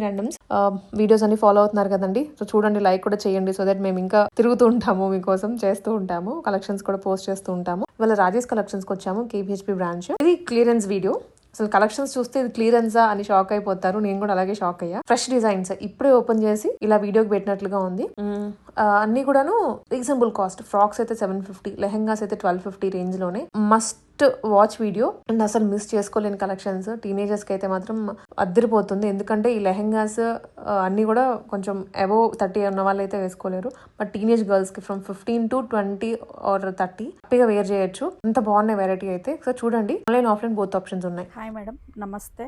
Randoms videos అన్ని follow అవుతున్నారు కదండి. సో చూడండి, లైక్ కూడా చేయండి. సో దట్ మేము ఇంకా తిరుగుతూ ఉంటాము, మీకోసం చేస్తూ ఉంటాము, కలెక్షన్స్ కూడా పోస్ట్ చేస్తూ ఉంటాము. ఇవాళ రాజేష్ కలెక్షన్స్కి వచ్చాము, KPHP బ్రాంచ్. ఇది క్లియరెన్స్ వీడియో. అసలు కలెక్షన్స్ చూస్తే ఇది క్లియరెన్సా అని షాక్ అయిపోతారు. నేను కూడా అలాగే షాక్ అయ్యా. ఫ్రెష్ డిజైన్స్ ఇప్పుడే ఓపెన్ చేసి ఇలా వీడియోకి పెట్టినట్లుగా ఉంది. అన్ని కూడాను రీజనబుల్ కాస్ట్. ఫ్రాక్స్ అయితే 750, లెహెంగాస్ అయితే 1250 రేంజ్ లోనే. మస్ట్ వాచ్ వీడియో అండ్ అసలు మిస్ చేసుకోలేని కలెక్షన్స్. టీనేజర్స్ కి అయితే మాత్రం అద్దరిపోతుంది, ఎందుకంటే ఈ లెహెంగాస్ అన్ని కూడా కొంచెం అబోవ్ 30 ఉన్న వాళ్ళు అయితే వేసుకోలేరు. బట్ టీనేజ్ గర్ల్స్ కి ఫ్రమ్ 15 to 20 or 30 హ్యాపీగా వేర్ చేయొచ్చు. అంత బాగున్నాయి వెరైటీ అయితే. సో చూడండి, ఆన్లైన్ ఆఫ్లైన్ బోత్ ఆప్షన్స్ ఉన్నాయి. హాయ్ మేడం, నమస్తే.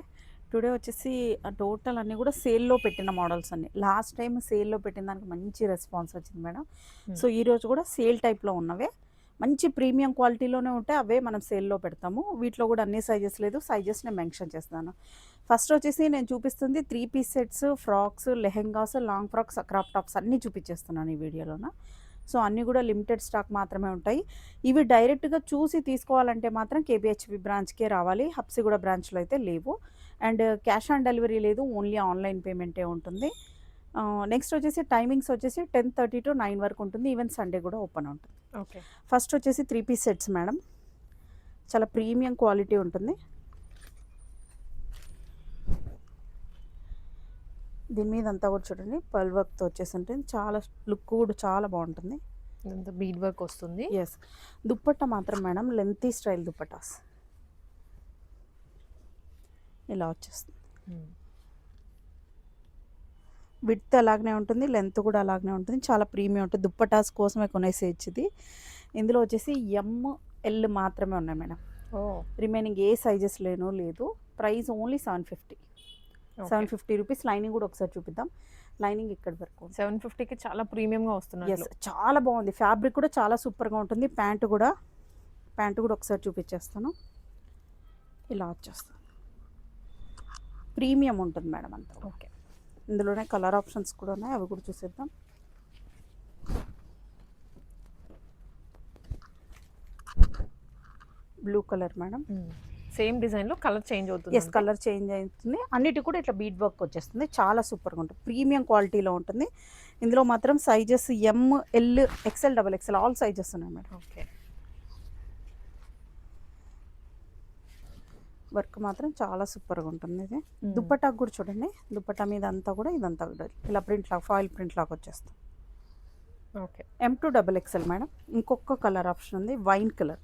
టుడే వచ్చేసి టోటల్ అన్నీ కూడా సేల్లో పెట్టిన మోడల్స్ అన్ని. లాస్ట్ టైం సేల్లో పెట్టిన దానికి మంచి రెస్పాన్స్ వచ్చింది మేడం. సో ఈరోజు కూడా సేల్ టైప్లో ఉన్నవే, మంచి ప్రీమియం క్వాలిటీలోనే ఉంటాయి, అవే మనం సేల్లో పెడతాము. వీటిలో కూడా అన్ని సైజెస్ లేదు, సైజెస్ నేను మెన్షన్ చేస్తాను. ఫస్ట్ వచ్చేసి నేను చూపిస్తుంది 3 piece sets, frocks, lehengas, long frocks, crop tops అన్నీ చూపించేస్తున్నాను ఈ వీడియోలోన. సో అన్నీ కూడా లిమిటెడ్ స్టాక్ మాత్రమే ఉంటాయి. ఇవి డైరెక్ట్గా చూసి తీసుకోవాలంటే మాత్రం KPHP బ్రాంచ్కే రావాలి, హబ్సిగూడ బ్రాంచ్లో అయితే లేవు. అండ్ క్యాష్ ఆన్ డెలివరీ లేదు, ఓన్లీ ఆన్లైన్ పేమెంటే ఉంటుంది. నెక్స్ట్ వచ్చేసి టైమింగ్స్ వచ్చేసి 10:30 to 9 వరకు ఉంటుంది. ఈవెన్ సండే కూడా ఓపెన్ ఉంటుంది. ఓకే, ఫస్ట్ వచ్చేసి 3 పీస్ సెట్స్ మేడం, చాలా ప్రీమియం క్వాలిటీ ఉంటుంది. దీని మీద అంతా కూడా చూడండి పర్ల్ వర్క్తో వచ్చేసి ఉంటుంది, చాలా లుక్ కూడా చాలా బాగుంటుంది. బీడ్ వర్క్ వస్తుంది. ఎస్, దుప్పట్టా మాత్రం మేడం లెంతీ స్టైల్ దుప్పటాస్ ఇలా వచ్చేస్తుంది. విడ్త్ అలాగనే ఉంటుంది, లెంత్ కూడా అలాగనే ఉంటుంది, చాలా ప్రీమియం ఉంటుంది. దుప్పటాస్ కోసమే కొనేసేయచ్చు ఇది. ఇందులో వచ్చేసి ML మాత్రమే ఉన్నాయి మేడం. రిమైనింగ్ ఏ సైజెస్ లేదు. Price only 750 rupees. లైనింగ్ కూడా ఒకసారి చూపిద్దాం. లైనింగ్ ఇక్కడ వరకు 750కి చాలా ప్రీమియంగా వస్తుంది. ఎస్, చాలా బాగుంది. ఫ్యాబ్రిక్ కూడా చాలా సూపర్గా ఉంటుంది. ప్యాంటు కూడా ఒకసారి చూపించేస్తాను. ఇలా వచ్చేస్తుంది, ప్రీమియం ఉంటుంది మేడం అంతా. ఓకే, ఇందులోనే కలర్ ఆప్షన్స్ కూడా ఉన్నాయి, అవి కూడా చూసేద్దాం. బ్లూ కలర్ మేడం, సేమ్ డిజైన్లో కలర్ చేంజ్ అవుతుంది. ఎస్, కలర్ చేంజ్ అవుతుంది. అన్నిటి కూడా ఇట్లా బీడ్ వర్క్ వచ్చేస్తుంది, చాలా సూపర్గా ఉంటుంది, ప్రీమియం క్వాలిటీలో ఉంటుంది. ఇందులో మాత్రం sizes ML, XL, XXL all sizes ఉన్నాయి మేడం. ఓకే, వర్క్ మాత్రం చాలా సూపర్గా ఉంటుంది. ఇది దుప్పటాకు కూడా చూడండి, దుప్పటా మీద అంతా కూడా ఇదంతా కూడా ఇలా ప్రింట్ లాగా, ఫాయిల్ ప్రింట్ లాగా వచ్చేస్తుంది. Okay, M to XXL madam. ఇంకొక కలర్ ఆప్షన్ ఉంది, వైన్ కలర్.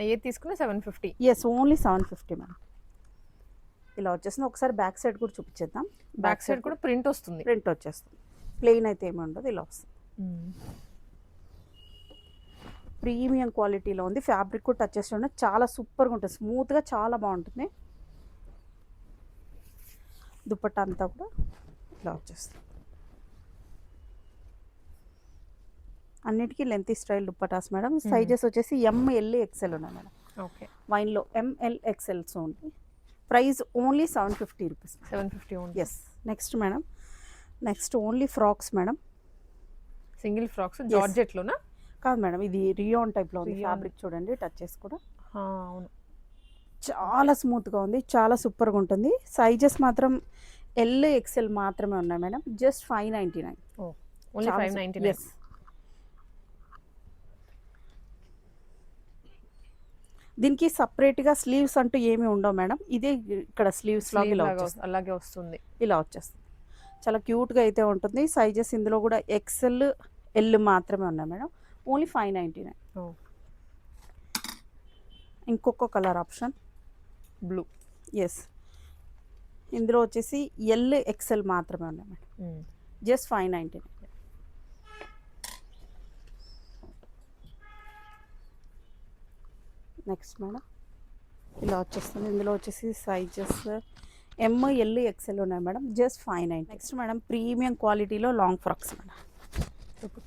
ఏది తీసుకున్నా 750. Yes, only 750 madam. ఇలా వచ్చేస్తుంది. ఒకసారి బ్యాక్ సైడ్ కూడా చూపించేద్దాం. బ్యాక్ సైడ్ కూడా ప్రింట్ వస్తుంది, ప్రింట్ వచ్చేస్తుంది. ప్లెయిన్ అయితే ఏమి ఉండదు, ఇలా వస్తుంది. ప్రీమియం క్వాలిటీలో ఉంది. ఫ్యాబ్రిక్ కూడా టచ్ చేస్తుంటే చాలా సూపర్గా ఉంటుంది, స్మూత్గా చాలా బాగుంటుంది. దుప్పట్టా అంతా కూడా ఇలా వచ్చేస్తుంది. అన్నిటికీ lengthy style dupattas madam. Sizes వచ్చేసి ML, XL ఉన్నాయి మేడం. ఓకే, వైన్లో ML, XL ఉంది. Price only 750 rupees. 750 only. Yes. Next madam, next only frocks madam. Single frocks జార్జెట్లోనా? కాదు మేడం, ఇది రియాన్ టైప్లో ఉంది. ఫ్యాబ్రిక్ చూడండి, టచ్ చేసి కూడా అవును, చాలా స్మూత్గా ఉంది, చాలా సూపర్గా ఉంటుంది. సైజెస్ మాత్రం L, XL మాత్రమే ఉన్నాయి మేడం. జస్ట్ 599. ఓన్లీ 599. ఎస్. దీనికి సపరేట్గా స్లీవ్స్ అంటూ ఏమీ ఉండవు మేడం. ఇదే ఇక్కడ స్లీవ్స్ అలాగే వస్తుంది, ఇలా వచ్చేస్తుంది. చాలా క్యూట్గా అయితే ఉంటుంది. సైజెస్ ఇందులో కూడా XL, L మాత్రమే ఉన్నాయి మేడం. ఓన్లీ 599. ఇంకొక కలర్ ఆప్షన్ బ్లూ. ఎస్, ఇందులో వచ్చేసి L, XL మాత్రమే ఉన్నాయి మేడం. జస్ట్ 599. నెక్స్ట్ మేడం, ఇలా వచ్చేస్తుంది. ఇందులో వచ్చేసి సైజెస్ ML, XL ఉన్నాయి madam. Just 599. Next madam, premium క్వాలిటీలో long frocks madam.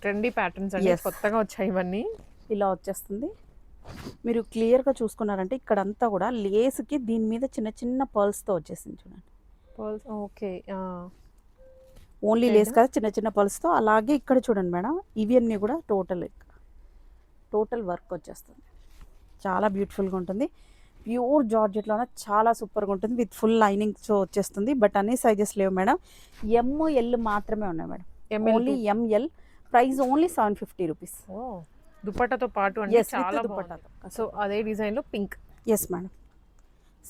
Trendy patterns అండి, కొత్తగా వచ్చాయి ఇవన్నీ. ఇలా వచ్చేస్తుంది. మీరు క్లియర్గా చూసుకున్నారంటే ఇక్కడంతా కూడా లేస్కి దీని మీద చిన్న చిన్న పర్ల్స్తో వచ్చేసింది చూడండి. Pearls, okay. ఓన్లీ లేస్ కదా, చిన్న చిన్న పర్ల్స్తో. అలాగే ఇక్కడ చూడండి మేడం, ఇవన్నీ కూడా టోటల్ వర్క్ వచ్చేస్తుంది. చాలా బ్యూటిఫుల్గా ఉంటుంది. ప్యూర్ జార్జెట్లోనే చాలా సూపర్గా ఉంటుంది విత్ ఫుల్ లైనింగ్తో వచ్చేస్తుంది. బట్ అన్ని సైజెస్ లేవు మేడం, ఎంఎల్ మాత్రమే ఉన్నాయి madam. Only ML. Price only 750 rupees. దుపట్టాతో పాటు అంటే ఎస్, చాలా విత్ దుపట్టాతో. సో అదే డిజైన్ లో పింక్. ఎస్ మేడం,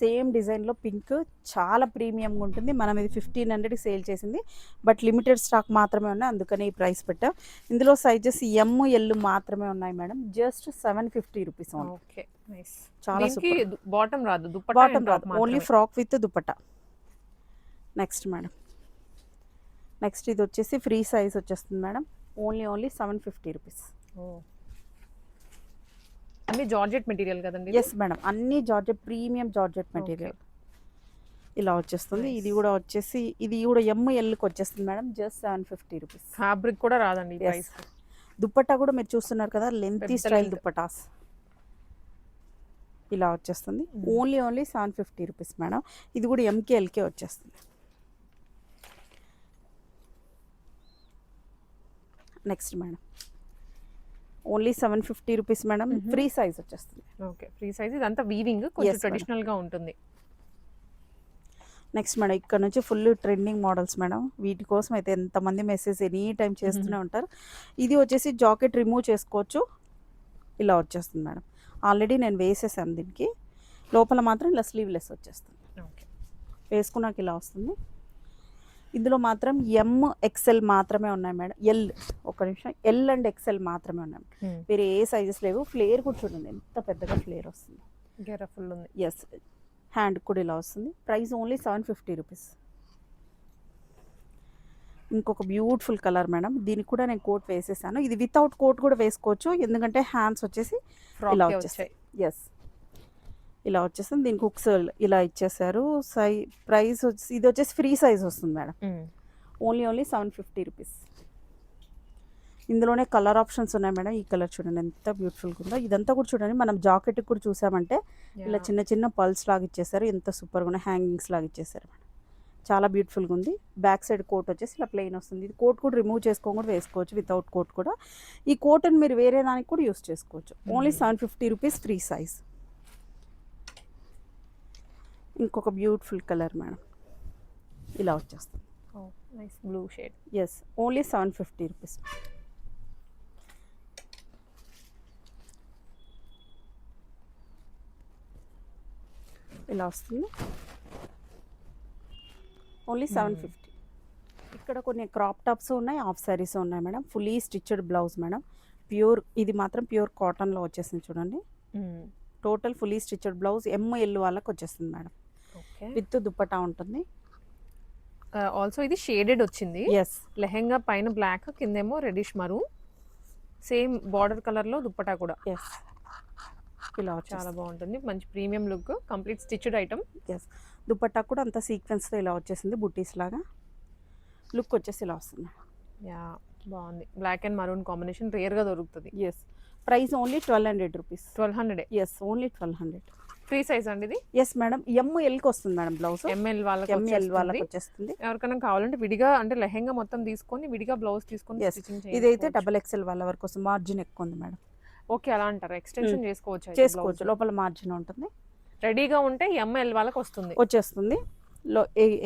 సేమ్ డిజైన్లో పింక్ చాలా ప్రీమియంగా ఉంటుంది. మనం ఇది 1500కి సేల్ చేసింది, బట్ లిమిటెడ్ స్టాక్ మాత్రమే ఉన్నాయి, అందుకని ఈ ప్రైస్ పెట్టాం. ఇందులో సైజెస్ ఎంఎల్ మాత్రమే ఉన్నాయి madam, just 750 rupees. Okay, nice. చాలా సూపర్. బాటమ్ రాదు, దుపట్టా బాటమ్ రాదు, only frock with dupatta. Next madam, next ఇది వచ్చేసి ఫ్రీ సైజ్ వచ్చేస్తుంది మేడం, ఓన్లీ 750 రూపీస్. అన్ని జార్జెట్ మెటీరియల్ కదండి? ఎస్ మేడం, అన్ని జార్జెట్, ప్రీమియం జార్జెట్ మెటీరియల్ ఇలా వచ్చేస్తుంది. ఇది కూడా వచ్చేసి ఇది కూడా ఎంఎల్కి వచ్చేస్తుంది మేడం, జస్ట్ 750 రూపీస్. ఫ్యాబ్రిక్ కూడా రాదండి ప్రైస్. దుపట్టా కూడా మీరు చూస్తున్నారు కదా, లెంతీ స్టైల్ దుపట్టాస్ ఇలా వచ్చేస్తుంది. Only 750 rupees madam. ఇది కూడా ఎంకేఎల్కే వచ్చేస్తుంది. Next madam, only 750 rupees madam, free size వచ్చేస్తుంది. Okay, free size. ఇదంతా వీవింగ్, కొంచెం ట్రెడిషనల్ గా ఉంటుంది. నెక్స్ట్ మేడం, ఇక్కడ నుంచి ఫుల్ ట్రెండింగ్ మోడల్స్ మేడం. వీటి కోసం అయితే ఎంతమంది మెసేజ్ ఎనీ టైం చేస్తూనే ఉంటారు. ఇది వచ్చేసి జాకెట్ రిమూవ్ చేసుకోవచ్చు, ఇలా వచ్చేస్తుంది మేడం. ఆల్రెడీ నేను వేసేసాను దీనికి, లోపల మాత్రం ఇలా స్లీవ్లెస్ వచ్చేస్తుంది. ఓకే, వేసుకున్నాక ఇలా వస్తుంది. ఇందులో మాత్రం ఎంఎక్స్ఎల్ మాత్రమే ఉన్నాయి మేడం. ఒక నిమిషం, ఎల్ అండ్ ఎక్స్ఎల్ మాత్రమే ఉన్నాయి. వేరే ఏ సైజెస్ లేవు. ఫ్లేర్ కూడా చూడండి ఎంత పెద్దగా ఫ్లేర్ వస్తుంది, ఫుల్ ఉంది. ఎస్, హ్యాండ్ కూడా ఇలా వస్తుంది. Price only 750 rupees. ఇంకొక బ్యూటిఫుల్ కలర్ మేడం, దీనికి కూడా నేను కోట్ వేసేసాను. ఇది వితౌట్ కోట్ కూడా వేసుకోవచ్చు, ఎందుకంటే హ్యాండ్స్ వచ్చేసి ఇలా వచ్చేసాయి. ఎస్, ఇలా వచ్చేస్తుంది. దీనికి హుక్స్ ఇలా ఇచ్చేసారు. ప్రైస్ ఇది వచ్చేసి ఫ్రీ సైజ్ వస్తుంది మేడం, ఓన్లీ 750 రూపీస్. ఇందులోనే కలర్ ఆప్షన్స్ ఉన్నాయి మేడం. ఈ కలర్ చూడండి ఎంత బ్యూటిఫుల్గా ఉందో. ఇదంతా కూడా చూడండి, మనం జాకెట్కి కూడా చూసామంటే ఇలా చిన్న చిన్న పల్స్ లాగా ఇచ్చేసారు, ఎంత సూపర్గా ఉన్నాయి. హ్యాంగింగ్స్ లాగా ఇచ్చేసారు మేడం, చాలా బ్యూటిఫుల్గా ఉంది. బ్యాక్ సైడ్ కోట్ వచ్చేసి ఇలా ప్లెయిన్ వస్తుంది. ఇది కోట్ కూడా రిమూవ్ చేసుకొని కూడా వేసుకోవచ్చు, వితౌట్ కోట్ కూడా. ఈ కోట్ని మీరు వేరే దానికి కూడా యూస్ చేసుకోవచ్చు. Only 750 rupees, free size. ఇంకొక బ్యూటిఫుల్ కలర్ మేడం, ఇలా వచ్చేస్తుంది. Nice blue shade. Yes, only 750 rupees. ఇలా వస్తుంది, ఓన్లీ 750. ఇక్కడ కొన్ని క్రాప్ టాప్స్ ఉన్నాయి, హాఫ్ శారీస్ ఉన్నాయి madam. Fully stitched blouse madam, pure. ఇది మాత్రం ప్యూర్ కాటన్లో వచ్చేసింది చూడండి. Total fully stitched blouse ML వాళ్ళకి వచ్చేస్తుంది మేడం, విత్ దుపట్టా ఉంటుంది. ఆల్సో ఇది షేడెడ్ వచ్చింది. ఎస్, లెహెంగా పైన బ్లాక్, కిందేమో reddish maroon, same border colour లో దుపట్టా కూడా. ఎస్, ఇలా చాలా బాగుంటుంది, మంచి premium look, complete stitched item. Yes, dupatta కూడా అంత సీక్వెన్స్తో ఇలా వచ్చేసింది, బుట్టీస్ లాగా. లుక్ వచ్చేసి ఇలా వస్తుంది. యా, బాగుంది. Black and maroon combination rare గా దొరుకుతుంది. Yes, price only 1200 rupees. 1200. Yes, only 1200. Free size అండి ఇది? ఎస్ మేడం, ఎంఎల్కి వస్తుంది మేడం బ్లౌజ్. ఎంఎల్ వాళ్ళకి వచ్చేస్తుంది. ఎవరికైనా కావాలంటే విడిగా, అంటే లెహెంగా మొత్తం తీసుకొని విడిగా బ్లౌజ్ తీసుకొని ఇదైతే డబుల్ ఎక్స్ఎల్ వాళ్ళ వరకు వస్తుంది, మార్జిన్ ఎక్కువ ఉంది మేడం. ఓకే, అలా అంటారు. ఎక్స్టెన్షన్ చేసుకోవచ్చు, లోపల మార్జిన్ ఉంటుంది. రెడీగా ఉంటే ఎంఎల్ వాళ్ళకి వచ్చేస్తుంది.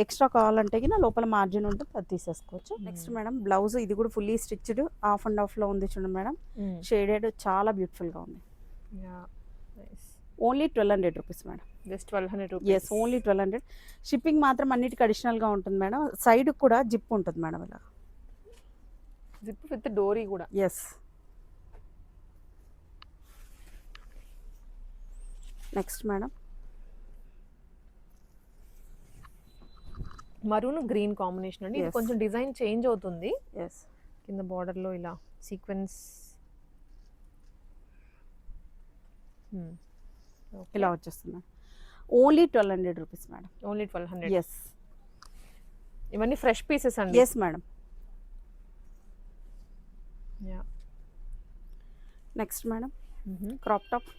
ఎక్స్ట్రా కావాలంటే లోపల మార్జిన్ ఉంటుంది, అది తీసేసుకోవచ్చు. నెక్స్ట్ మేడం, బ్లౌజ్ ఇది కూడా fully stitched, half and half లో ఉంది చూడండి మేడం, షేడెడ్, చాలా బ్యూటిఫుల్ గా ఉంది. Only 1200 rupees madam. Just 1200. Yes, only 1200. Shipping మాత్రం అన్నిటికీ అడిషనల్ గా ఉంటుంది మేడం. సైడ్ కూడా జిప్ ఉంటుంది మేడం, ఇలా జిప్ విత్ డోరీ కూడా. Yes. Next madam, maroon green combination అండి. ఇది కొంచెం డిజైన్ చేంజ్ అవుతుంది. ఎస్, కింద బార్డర్ లో ఇలా సీక్వెన్స్ ఇలా వచ్చేస్తుంది. Only 1200 rupees madam. Only 1200. Yes, ఇవన్నీ ఫ్రెష్ పీసెస్ అండి. Yes madam. Next madam, crop top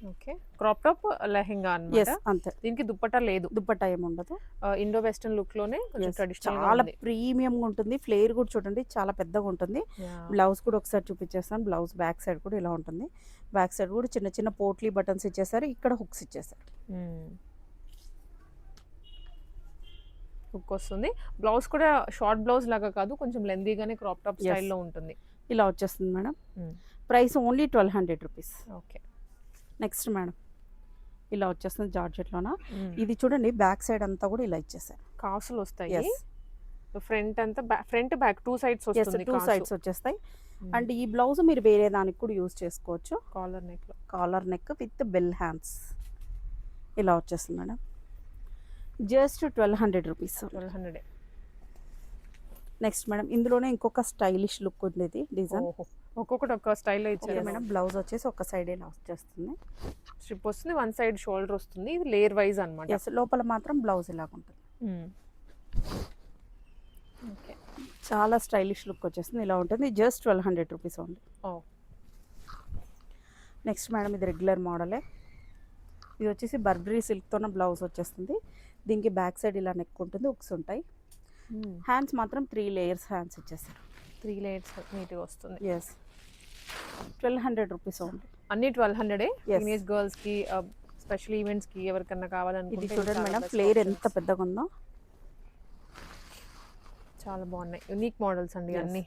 okay. Crop top lehenga అన్నమాట. ఎస్ అంతే. దీనికి దుప్పట్టా లేదు. దుపట్టా ఏముండదు. ఇండో వెస్టర్న్ లుక్‌లోనే కొంచెం ఎస్ ట్రెడిషనల్‌గా చాలా ఉంది. ప్రీమియంగా ఉంటుంది. ఫ్లేర్ కూడా చూడండి చాలా పెద్దగా ఉంటుంది. యాహ్! బ్లౌజ్ కూడా ఒకసారి చూపించేస్తాను. బ్లౌజ్ బ్యాక్ సైడ్ కూడా ఇలా ఉంటుంది. బ్యాక్ సైడ్ కూడా చిన్న చిన్న పోట్లీ బటన్స్ ఇచ్చేసారు. ఇక్కడ హుక్స్ ఇచ్చేసారు. హ్మ్. హుక్ వస్తుంది. బ్లౌజ్ కూడా షార్ట్ బ్లౌజ్ లాగా కాదు. కొంచెం లెంతీగానే క్రాప్ టాప్ ఎస్ స్టైల్‌లో ఉంటుంది. ఇలా వచ్చేస్తుంది మేడం. హ్మ్. Price only 1200 rupees. Okay. Next madam ఇలా వచ్చేస్తుంది జార్జెట్లోన. హ్మ్. ఇది చూడండి బ్యాక్ సైడ్ అంతా కూడా ఇలా ఇచ్చేసారు. కాసులొస్తాయి. ఎస్ ఫ్రంట్ అంతా ఫ్రంట్, బ్యాక్ 2 సైడ్స్ ఎస్ వస్తుంది 2 కాసు. సైడ్స్ వచ్చేస్తాయి. హ్మ్. అండ్ ఈ బ్లౌజ్ మీరు వేరే దానికి కూడా యూజ్ చేసుకోవచ్చు. కాలర్ నెక్‌లో. Collar neck with bell hands ఇలా వచ్చేస్తుంది madam. Just 1200 rupees. 1200. Next madam ఇందులోనే ఇంకొక స్టైలిష్ లుక్ ఉంది. ఇది డిజైన్ ఓహో! ఒక్కొక్కటి ఒక్క స్టైల్‌లో ఓకే ఇచ్చారు. మేడం. బ్లౌజ్ వచ్చేసి ఒక సైడ్ ఇలా వచ్చేస్తుంది. స్ట్రిప్ వస్తుంది. వన్ సైడ్ షోల్డర్ వస్తుంది. ఇది లేయర్ వైస్ అన్నమాట. ఎస్ లోపల మాత్రం బ్లౌజ్ ఇలాగ ఉంటుంది. హ్మ్. ఓకే. చాలా స్టైలిష్ లుక్ వచ్చేస్తుంది. ఇలా ఉంటుంది. Just 1200 rupees only. Oh! Next madam ఇది రెగ్యులర్ మోడలే. ఇది వచ్చేసి బర్బరీ సిల్క్తోన బ్లౌజ్ వచ్చేస్తుంది. దీనికి బ్యాక్ సైడ్ ఇలా నెక్ ఉంటుంది. హుక్స్ ఉంటాయి. హ్మ్. హ్యాండ్స్ మాత్రం 3 లేయర్స్ హ్యాండ్స్ ఇచ్చేసారు. 3 లేయర్స్ నీట్‌గా వస్తుంది. Yes 1200 rupees only. అన్నీ 1200. Yes. టీనేజ్ గర్ల్స్‌కి స్పెషల్ ఈవెంట్స్‌కి ఎవరికన్నా ఇది కావాలనుకుంటే చూడండి చాలా మేడం best ఫ్లేర్ options. ఎంత పెద్దగా ఉందో. చాలా బాగున్నాయి. యూనిక్ మోడల్స్ అండి Yes. అన్నీ.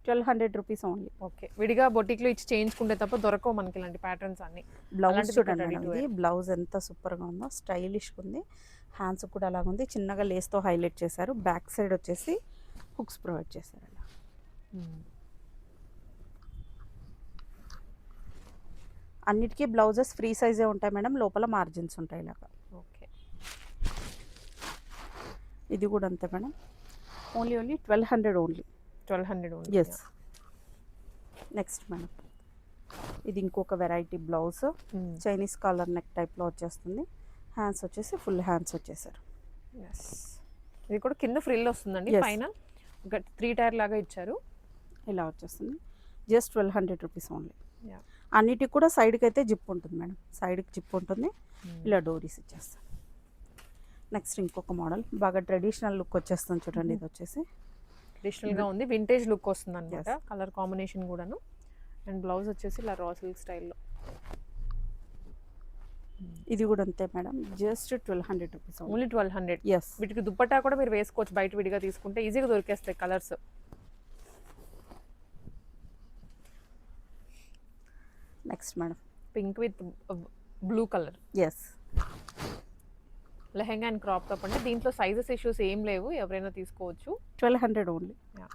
1200 రూపీస్ ఓన్లీ. ఓకే. విడిగా బొటిక్‌లో ఇచ్చి చేయించుకుంటే తప్ప దొరకవు మనకి ఇలాంటి ప్యాటర్న్స్ అన్నీ. బ్లౌజ్ అలాంటిది చూడండి ready మేడం to ఇది wear. బ్లౌజ్ ఎంత సూపర్గా ఉందో. స్టైలిష్గా ఉంది. హ్యాండ్స్ కూడా అలాగుంది. చిన్నగా లేస్తో హైలైట్ చేశారు. బ్యాక్ సైడ్ వచ్చేసి హుక్స్ ప్రొవైడ్ చేశారు. అలా హ్మ్. అన్నిటికీ బ్లౌజెస్ ఫ్రీ సైజే ఉంటాయి మేడం. లోపల మార్జిన్స్ ఉంటాయి ఇలాగా. ఓకే. ఇది కూడా అంతే మేడం. Only 1200 only. 1200 ఉంది. ఎస్ నెక్స్ట్ మేడం ఇది ఇంకొక వెరైటీ బ్లౌజ్. హ్మ్. చైనీస్ కాలర్ నెక్ టైప్లో వచ్చేస్తుంది. హ్యాండ్స్ వచ్చేసి ఫుల్ హ్యాండ్స్ వచ్చేసారు. యెస్. ఇది కూడా కింద ఫ్రిల్ వస్తుందండి. Yes. పైన 3 టైర్ లాగా ఇచ్చారు. ఇలా వచ్చేస్తుంది. Just 1200 rupees only. యాహ్! అన్నిటికి కూడా సైడ్కి అయితే జిప్ ఉంటుంది మేడం. సైడ్కి జిప్ ఉంటుంది. హ్మ్. ఇలా డోరీస్ ఇచ్చేస్తాను. నెక్స్ట్ ఇంకొక మోడల్ బాగా ట్రెడిషనల్ లుక్ వచ్చేస్తుంది చూడండి. ఇది వచ్చేసి ట్రెడిషనల్‌గా ఉంది. వింటేజ్ లుక్ వస్తుందన్నమాట. కలర్ కాంబినేషన్ కూడాను. అండ్ బ్లౌజ్ వచ్చేసి ఇలా రా సిల్క్ స్టైల్‌లో. ఇది కూడా అంతే madam. Just 1200 rupees only. Only 1200. Yes వీటికి దుపట్టా కూడా మీరు వేసుకోవచ్చు. బయట విడిగా తీసుకుంటే ఈజీగా దొరికేస్తాయి colours. Next madam pink with blue colour. Yes lehenga and crop top అంటే దీంట్లో సైజెస్ ఇష్యూస్ ఏం లేవు. ఎవరైనా తీసుకోవచ్చు. 1200 ఓన్లీ. Yeah.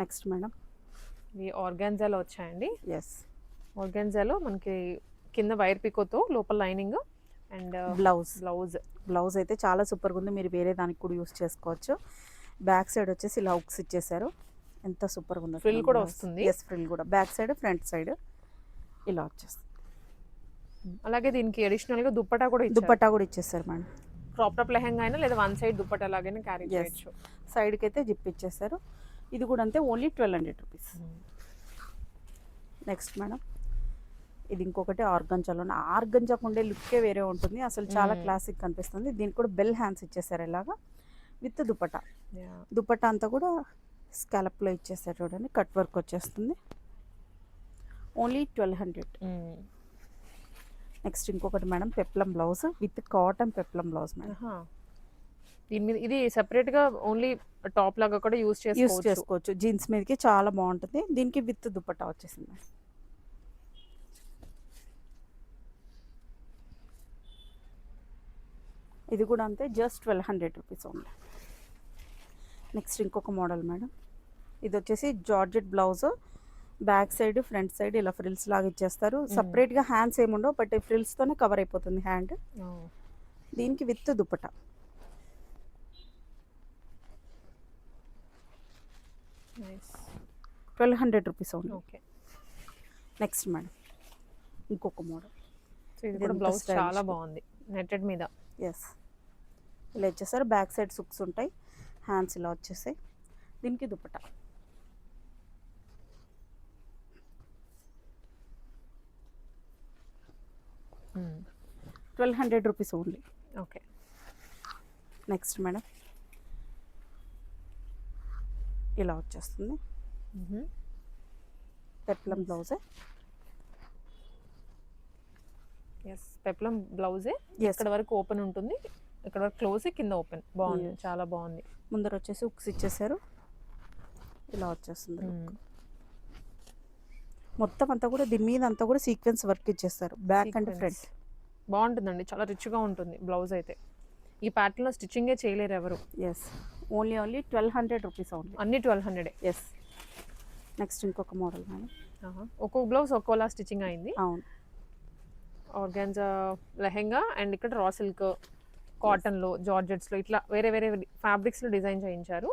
నెక్స్ట్ మేడం ఇవి ఆర్గాన్జాలో వచ్చాయండి. ఎస్ ఆర్గాన్జాలో మనకి కింద వైర్ పికోతో లోపల lining and blouse blouse. Blouse అయితే చాలా సూపర్గా ఉంది. మీరు వేరే దానికి కూడా యూస్ చేసుకోవచ్చు. బ్యాక్ సైడ్ వచ్చేసి ఇలా హుక్స్ ఇచ్చేసారు. ఎంత సూపర్గా ఉంది. Frill కూడా వస్తుంది. ఎస్ ఫ్రిల్ కూడా బ్యాక్ సైడ్ ఫ్రంట్ సైడ్ ఇలా వచ్చేస్తుంది. అలాగే దీనికి అడిషనల్ గా దుపట్టా కూడా ఇచ్చారు. దుపట్టా కూడా ఇచ్చేసారు మేడం. క్రాప్ టాప్ లెహంగా అయినా లేదా వన్ సైడ్ దుపట్టా లాగానే క్యారీ Yes. చేయొచ్చు. సైడ్కి అయితే జిప్ ఇచ్చేసారు. ఇది కూడా అంతే ఓన్లీ 1200 రూపీస్. నెక్స్ట్ మేడం ఇది ఇంకొకటి ఆర్గంజాలో. ఆర్గంజాకు ఉండే లుక్కే వేరే ఉంటుంది. అసలు చాలా క్లాసిక్ కనిపిస్తుంది. దీనికి కూడా బెల్ హ్యాండ్స్ ఇచ్చేసారు ఇలాగా విత్ దుపట్టా. Yeah. దుపట్టా అంతా కూడా స్కాలప్లో ఇచ్చేసారు చూడండి. కట్ వర్క్ వచ్చేస్తుంది. ఓన్లీ 1200. నెక్స్ట్ ఇంకొకటి madam peplum blouse with cotton peplum blouse madam. ఆహా. దీని మీద ఇది సెపరేట్ గా ఓన్లీ టాప్ లాగా కూడా యూస్ యూస్ చేసుకోవచ్చు. చేసుకోవచ్చు. జీన్స్ మీదకి చాలా బాగుంటుంది. దీనికి విత్ దుపట్టా వచ్చేసింది మేడం. ఇది కూడా అంతే జస్ట్ 1200 రూపీస్ ఓన్లీ. నెక్స్ట్ ఇంకొక మోడల్ మేడం. ఇది వచ్చేసి georgette blouse. Back side front side ఇలా ఫ్రిల్స్ లాగా ఇచ్చేస్తారు. సపరేట్గా హ్యాండ్స్ ఏముండవు బట్ ఫ్రిల్స్తోనే కవర్ అయిపోతుంది హ్యాండ్. Oh. దీనికి with dupatta. Nice. 1200 rupees only. Okay. Next madam ఇంకొక మోడల్. సో ఇది ఇది కూడా ఎంత బ్లౌజ్ stylish చాలా గా. బాగుంది. నెట్టెడ్ మీద. ఎస్ ఇలా ఇచ్చేసారు. బ్యాక్ సైడ్ సుక్స్ ఉంటాయి. హ్యాండ్స్ ఇలా వచ్చేసాయి. దీనికి dupatta. 1200 rupees only. Okay. Next madam ఇలా వచ్చేస్తుంది పెప్లం బ్లౌజే. ఎస్, పెప్లం బ్లౌజే. Yes. ఇక్కడ వరకు ఓపెన్ ఉంటుంది, ఇక్కడ వరకు క్లోజ్, కింద ఓపెన్. బాగుంది, Yes. చాలా బాగుంది. ముందర వచ్చేసి ఉక్స్ ఇచ్చేసారు, ఇలా వచ్చేస్తుంది. మొత్తం అంతా కూడా దీని మీద అంతా కూడా సీక్వెన్స్ వర్క్ ఇచ్చేస్తారు, బ్యాక్ అండ్ ఫ్రంట్. బాగుంటుందండి, చాలా రిచ్గా ఉంటుంది బ్లౌజ్ అయితే. ఈ ప్యాటర్న్లో స్టిచ్చింగే చేయలేరు ఎవరు. Yes, only 1200 rupees only. అన్ని 1200. ఎస్. నెక్స్ట్ ఇంకొక మోడల్ మేడం. ఒక్కొక్క బ్లౌజ్ ఒక్కోలా స్టిచ్చింగ్ అయింది. అవును. ఆర్గాన్జా లెహెంగా అండ్ ఇక్కడ రా సిల్క్, కాటన్లో, జార్జెట్స్లో ఇట్లా వేరే వేరే ఫ్యాబ్రిక్స్లో డిజైన్ చేయించారు.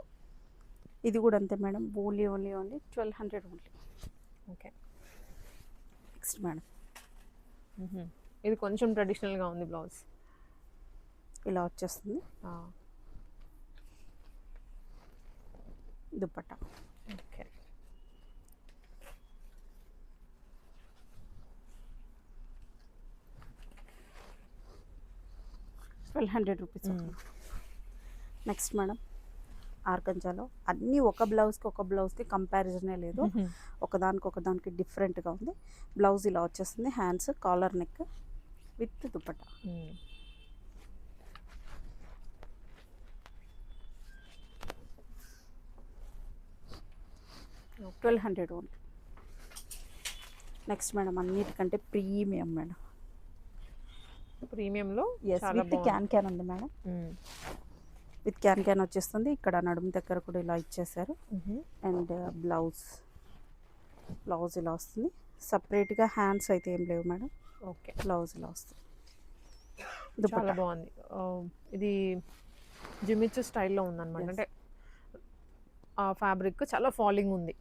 ఇది కూడా అంతే madam, only 1200 only. Okay. Next madam ఇది కొంచెం ట్రెడిషనల్గా ఉంది బ్లౌజ్. ఇలా వచ్చేస్తుంది దుపట్టా. ఓకే. ₹1200. నెక్స్ట్ మేడం ఆర్గంజాలో అన్నీ ఒక బ్లౌజ్కి కంపారిజనే లేదు, ఒకదానికి డిఫరెంట్గా ఉంది. బ్లౌజ్ ఇలా వచ్చేస్తుంది, hands, caller neck with dupatta. 1200 only. Next madam అన్నిటికంటే ప్రీమియం మేడం, ప్రీమియంలో విత్ క్యాన్ ఉంది మేడం. విత్ క్యాన్ వచ్చేస్తుంది, ఇక్కడ నడుము దగ్గర కూడా ఇలా ఇచ్చేసారు. అండ్ బ్లౌజ్ ఇలా వస్తుంది. సపరేట్గా హ్యాండ్స్ అయితే ఏం లేవు మేడం. ఓకే. బ్లౌజ్ ఇలా వస్తుంది, చాలా బాగుంది. ఇది జిమిచ్చు స్టైల్లో ఉందన్నమాట. అంటే ఆ ఫ్యాబ్రిక్ చాలా ఫాలింగ్ ఉంది.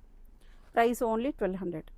Price only 1200.